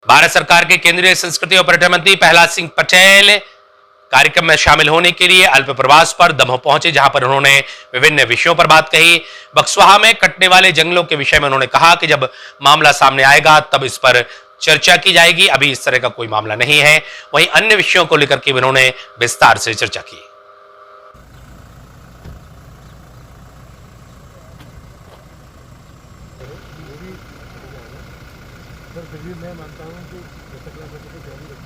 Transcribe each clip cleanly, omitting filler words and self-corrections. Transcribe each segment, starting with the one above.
भारत सरकार के केंद्रीय संस्कृति और पर्यटन मंत्री प्रहलाद सिंह पटेल कार्यक्रम में शामिल होने के लिए अल्प प्रवास पर दमोह पहुंचे, जहां पर उन्होंने विभिन्न विषयों पर बात कही। बक्सवाहा में कटने वाले जंगलों के विषय में उन्होंने कहा कि जब मामला सामने आएगा तब इस पर चर्चा की जाएगी, अभी इस तरह का कोई मामला नहीं है। वहीं अन्य विषयों को लेकर के उन्होंने विस्तार से चर्चा की। फिर भी मैं मानता हूँ कि जारी रखनी चाहिए।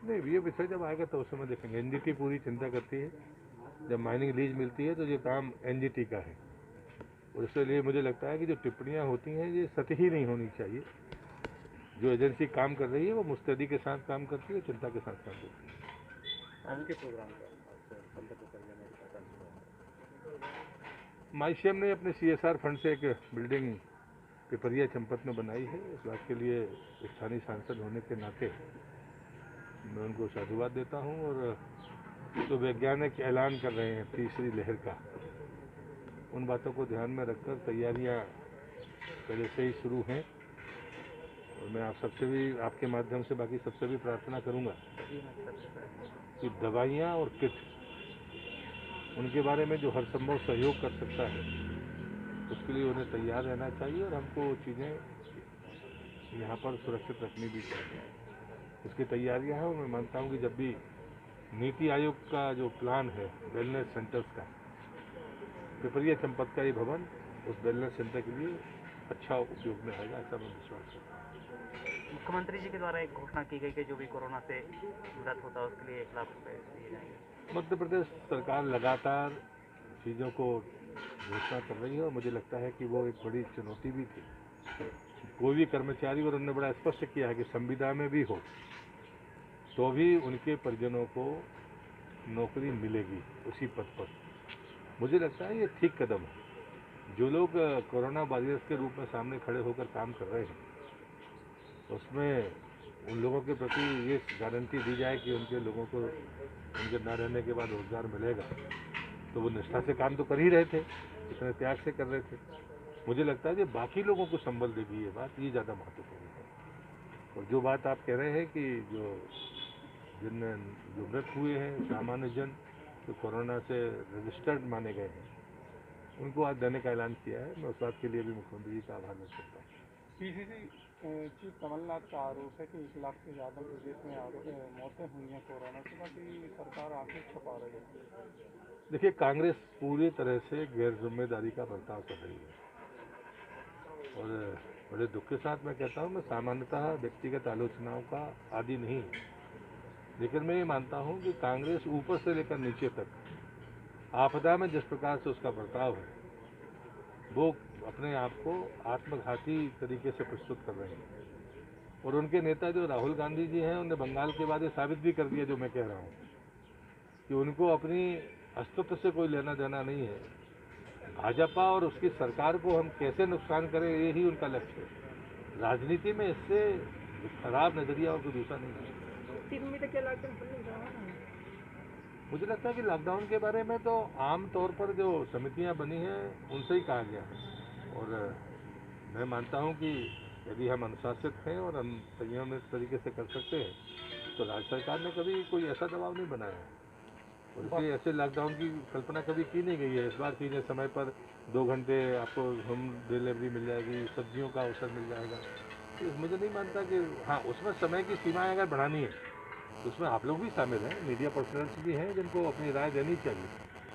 नहीं, ये विषय जब आएगा तो उस समय देखेंगे। एनजीटी पूरी चिंता करती है, जब माइनिंग लीज मिलती है तो ये काम एनजीटी का है, और इसलिए मुझे लगता है कि जो टिप्पणियां होती हैं ये सतही नहीं होनी चाहिए। जो एजेंसी काम कर रही है वो मुस्तैदी के साथ काम करती है, चिंता के साथ काम करती है। माईसीएम ने अपने CSR फंड से एक बिल्डिंग पिपरिया चंपत में बनाई है। इस बात के लिए स्थानीय सांसद होने के नाते मैं उनको साधुवाद देता हूं। और जो वैज्ञानिक ऐलान कर रहे हैं तीसरी लहर का, उन बातों को ध्यान में रखकर तैयारियां पहले से ही शुरू हैं। और मैं आप सबसे भी, आपके माध्यम से बाकी सबसे भी प्रार्थना करूंगा कि दवाइयां और किट, उनके बारे में जो हर संभव सहयोग कर सकता है उसके लिए उन्हें तैयार रहना चाहिए, और हमको वो चीज़ें यहाँ पर सुरक्षित रखनी भी चाहिए। उसकी तैयारियां हैं, और मैं मानता हूँ कि जब भी नीति आयोग का जो प्लान है वेलनेस सेंटर्स का, पिपरिया चंपत का ये भवन उस वेलनेस सेंटर के लिए अच्छा उपयोग में आएगा, ऐसा मैं विश्वास करता हूँ। मुख्यमंत्री जी के द्वारा एक घोषणा की गई कि जो भी कोरोना से मृत होता है उसके लिए 1 लाख रुपए दिए जाएंगे। मध्य प्रदेश सरकार लगातार चीज़ों को घोषणा कर रही है, और मुझे लगता है कि वो एक बड़ी चुनौती भी थी। कोई भी कर्मचारी, और उन्होंने बड़ा स्पष्ट किया है कि संविदा में भी हो तो भी उनके परिजनों को नौकरी मिलेगी उसी पद पर। मुझे लगता है ये ठीक कदम है। जो लोग कोरोना वॉरियर्स के रूप में सामने खड़े होकर काम कर रहे हैं, उसमें उन लोगों के प्रति ये गारंटी दी जाए कि उनके लोगों को उनके न रहने के बाद रोजगार मिलेगा, तो वो निष्ठा से काम तो कर ही रहे थे, इतने त्याग से कर रहे थे। मुझे लगता है कि बाकी लोगों को संबल देगी ये बात, ये ज़्यादा महत्वपूर्ण है। और जो बात आप कह रहे हैं कि जो मृत हुए हैं सामान्य जन, जो कोरोना से रजिस्टर्ड माने गए हैं, उनको आज देने का ऐलान किया है। मैं उस बात के लिए भी मुख्यमंत्री जी का आभार व्यक्त करता हूँ। PCC चीफ कमलनाथ का आरोप है कि 1 लाख से ज़्यादा प्रदेश में मौतें हुई हैं कोरोना से, बाकी सरकार आंखें छुपा रही है। देखिए, कांग्रेस पूरी तरह से गैर जिम्मेदारी का बर्ताव कर रही है, और बड़े दुख के साथ मैं कहता हूँ, मैं सामान्यतः व्यक्तिगत आलोचनाओं का आदी नहीं, लेकिन मैं ये मानता हूँ कि कांग्रेस ऊपर से लेकर नीचे तक आपदा में जिस प्रकार से उसका बर्ताव है, वो अपने आप को आत्मघाती तरीके से प्रस्तुत कर रहे हैं। और उनके नेता जो राहुल गांधी जी हैं, उन्हें बंगाल के बाद ये साबित भी कर दिया जो मैं कह रहा हूँ, कि उनको अपनी अस्तित्व से कोई लेना देना नहीं है। भाजपा और उसकी सरकार को हम कैसे नुकसान करें, यही उनका लक्ष्य है। राजनीति में इससे खराब नजरिया और कोई दूसरा नहीं है। मुझे लगता है कि लॉकडाउन के बारे में तो आम तौर पर जो समितियां बनी हैं उनसे ही कहा गया है, और मैं मानता हूं कि यदि हम अनुशासित हैं और हम संयमित तरीके से कर सकते हैं, तो राज्य सरकार ने कभी कोई ऐसा दबाव नहीं बनाया है, और इसलिए ऐसे लॉकडाउन की कल्पना कभी की नहीं गई है। इस बार की समय पर 2 घंटे आपको होम डिलीवरी मिल जाएगी, सब्जियों का अवसर मिल जाएगा, तो मुझे नहीं मानता कि हाँ, उसमें समय की सीमाएं अगर बढ़ानी है तो उसमें आप लोग भी शामिल हैं, मीडिया पर्सनल्स भी हैं, जिनको अपनी राय देनी चाहिए।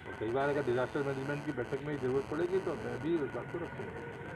और कई बार अगर डिजास्टर मैनेजमेंट की बैठक में जरूरत पड़ेगी तो मैं भी उस बात को रखूँगा।